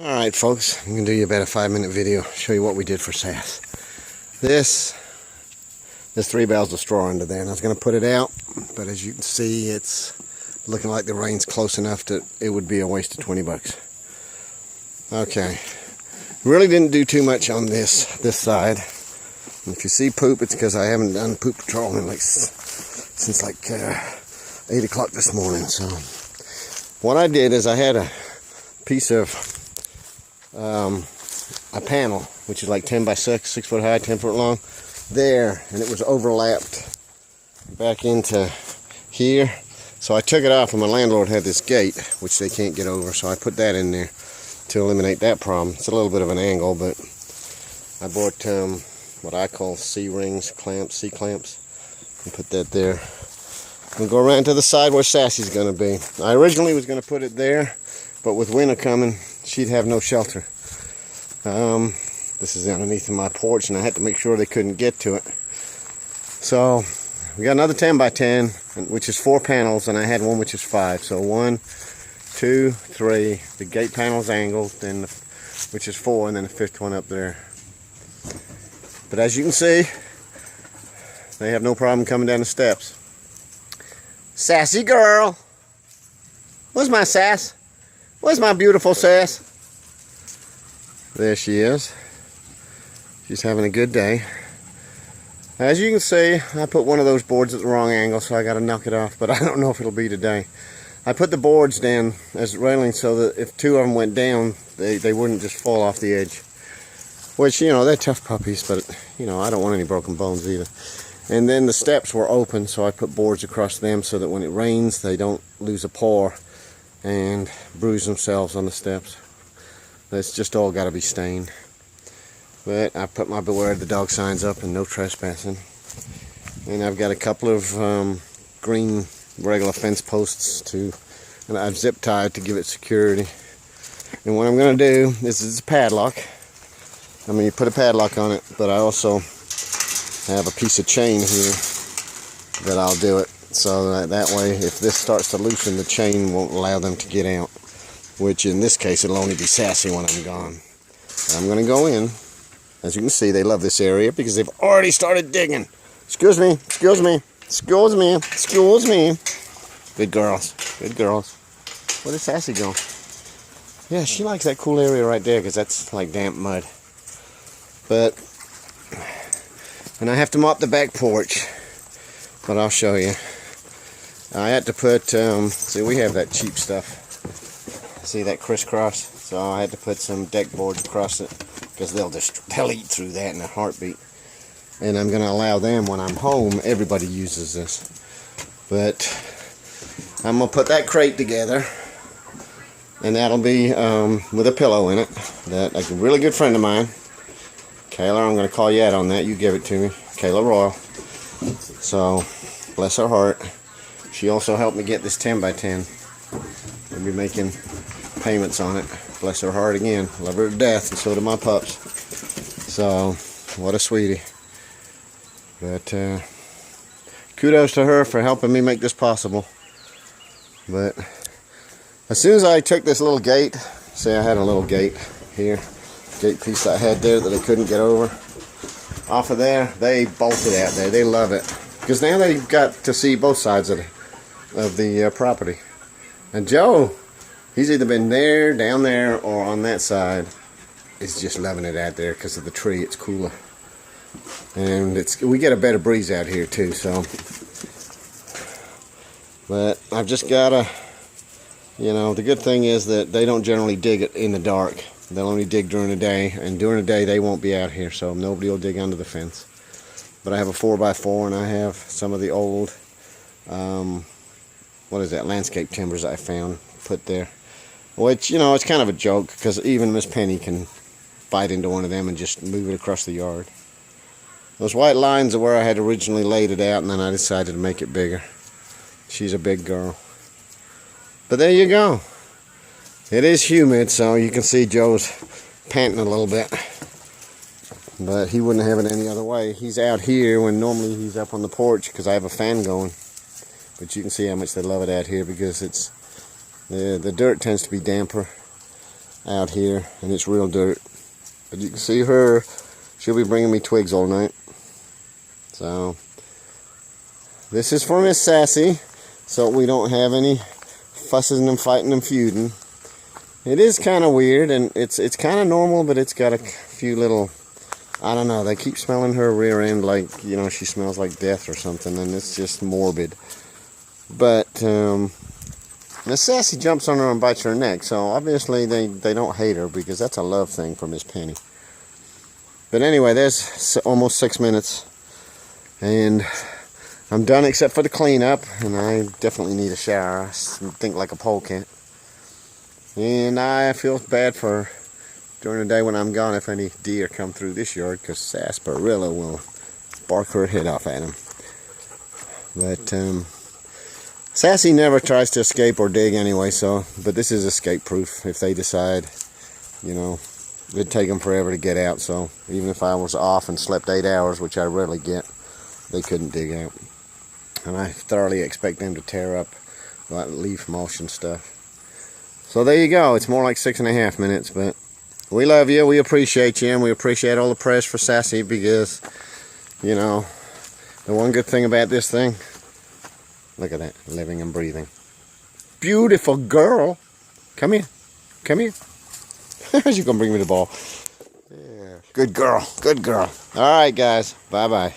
Alright folks, I'm going to do you about a 5-minute video, show you what we did for sass. There's 3 bales of straw under there, and I was going to put it out, but as you can see, it's looking like the rain's close enough that it would be a waste of 20 bucks. Okay, really didn't do too much on this side. And if you see poop, it's because I haven't done poop patrol in since 8 o'clock this morning. So what I did is I had a piece of a panel, which is like 10 by 6 foot high, 10 foot long, there, and it was overlapped back into here. So I took it off, and my landlord had this gate, which they can't get over, so I put that in there to eliminate that problem. It's a little bit of an angle, but I bought what I call C-rings, C-clamps, and put that there. We'll go around to the side where Sassy's going to be. I originally was going to put it there, but with winter coming, she'd have no shelter. This is underneath of my porch, and I had to make sure they couldn't get to it. So we got another 10 by 10, which is 4 panels, and I had one which is 5. So 1, 2, 3. The gate panel's angled, then which is 4, and then the 5th one up there. But as you can see, they have no problem coming down the steps. Sassy girl! Where's my sass? Where's my beautiful sass? There she is. She's having a good day. As you can see, I put one of those boards at the wrong angle, so I got to knock it off, but I don't know if it'll be today. I put the boards down as railings so that if 2 of them went down, they wouldn't just fall off the edge. Which, you know, they're tough puppies, but, you know, I don't want any broken bones either. And then the steps were open, so I put boards across them so that when it rains, they don't lose a paw and bruise themselves on the steps. It's just all got to be stained. But I put my beware of the dog signs up and no trespassing. And I've got a couple of green regular fence posts and I've zip tied to give it security. And what I'm going to do is a padlock. I mean, you put a padlock on it, but I also have a piece of chain here that I'll do it. So that way, if this starts to loosen, the chain won't allow them to get out. Which in this case, it'll only be Sassy when I'm gone. But I'm going to go in. As you can see, they love this area because they've already started digging. Excuse me, excuse me, excuse me, excuse me. Good girls, good girls. Where did Sassy go? Yeah, she likes that cool area right there because that's like damp mud. But, and I have to mop the back porch. But I'll show you. I had to put, see, we have that cheap stuff. See that crisscross? So I had to put some deck boards across it because they'll eat through that in a heartbeat. And I'm going to allow them when I'm home. Everybody uses this. But I'm going to put that crate together. And that'll be with a pillow in it. That like a really good friend of mine. Kayla, I'm going to call you out on that. You give it to me. Kayla Royal. So, bless her heart. She also helped me get this 10 by 10. I'll be making payments on it. Bless her heart again. Love her to death, and so do my pups. So, what a sweetie. But, kudos to her for helping me make this possible. But, as soon as I took this little gate, see, I had a little gate here. Gate piece I had there that I couldn't get over. Off of there, they bolted out there. They love it. Because now they've got to see both sides of the property. And Joe, he's either been there, down there, or on that side. He's just loving it out there because of the tree. It's cooler. And we get a better breeze out here too, so. But I've just got to, you know, the good thing is that they don't generally dig it in the dark. They'll only dig during the day, and during the day they won't be out here, so nobody will dig under the fence. But I have a 4x4, and I have some of the old, what is that, landscape timbers I found put there. Which, you know, it's kind of a joke, because even Miss Penny can bite into one of them and just move it across the yard. Those white lines are where I had originally laid it out, and then I decided to make it bigger. She's a big girl. But there you go. It is humid, so you can see Joe's panting a little bit. But he wouldn't have it any other way. He's out here when normally he's up on the porch because I have a fan going. But you can see how much they love it out here because it's the dirt tends to be damper. out here, and it's real dirt. But you can see her, she'll be bringing me twigs all night. So, this is for Miss Sassy, so we don't have any fussing and fighting and feuding. It is kind of weird, and it's kind of normal, but it's got a few little, I don't know, they keep smelling her rear end like, you know, she smells like death or something, and it's just morbid. But, Miss Sassy jumps on her and bites her neck, so obviously they don't hate her, because that's a love thing for Miss Penny. But anyway, there's almost 6 minutes, and I'm done except for the cleanup, and I definitely need a shower. I think like a polecat. And I feel bad for during the day when I'm gone if any deer come through this yard, because Sarsaparilla will bark her head off at them. But Sassy never tries to escape or dig anyway, so, but this is escape proof. If they decide, you know, it'd take them forever to get out, so even if I was off and slept 8 hours, which I rarely get, they couldn't dig out. And I thoroughly expect them to tear up that leaf mulch and stuff. So there you go. It's more like 6.5 minutes, but we love you. We appreciate you, and we appreciate all the prayers for Sassy, because, you know, the one good thing about this thing, look at that, living and breathing. Beautiful girl. Come here. Come here. She's going to bring me the ball. Yeah. Good girl. Good girl. All right, guys. Bye-bye.